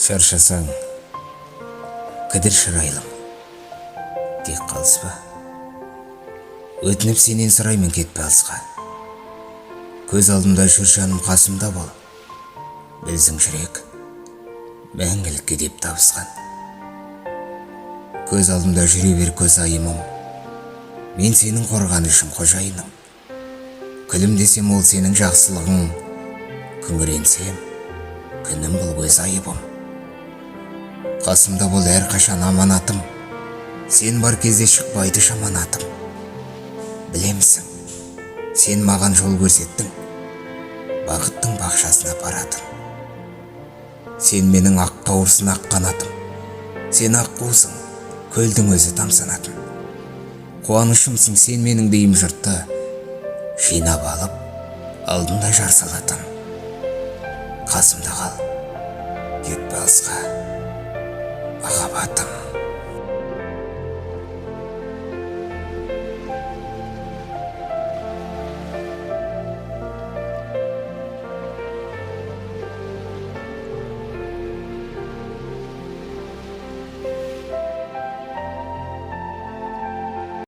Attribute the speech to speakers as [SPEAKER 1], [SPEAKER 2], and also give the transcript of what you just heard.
[SPEAKER 1] Шаршасаң, кідір шырайлым, тек қалыспа. Өтініп сенен сұраймын, кетпе алысқа. Көз алдымда жүр жаным, қасымда бол. Біздің жүрек мәңгілікке деп табысқан. Көз алдымда жүре бер көз айымым, мен сенің қорғанышым қожайыным. Күлімдесем ол сенің жақсылығың, күңіренсем күнім бұл өз айыбым. Қасымда бол әрқашан аманатым, сен бар кезде шықпайды жаманатым. Білемісің, сен маған жол көрсеттің, бақыттың бақшасына баратын. Сен менің ақ қауырсын, ақ қанатым, сен ақ қуысың, көлдің өзі тамсанатын. Қуанышымсың, сен менің дейім жұртты жинап алып, алдында жар салатын. Қасымда қал, кетпе алысқа, махаббатым.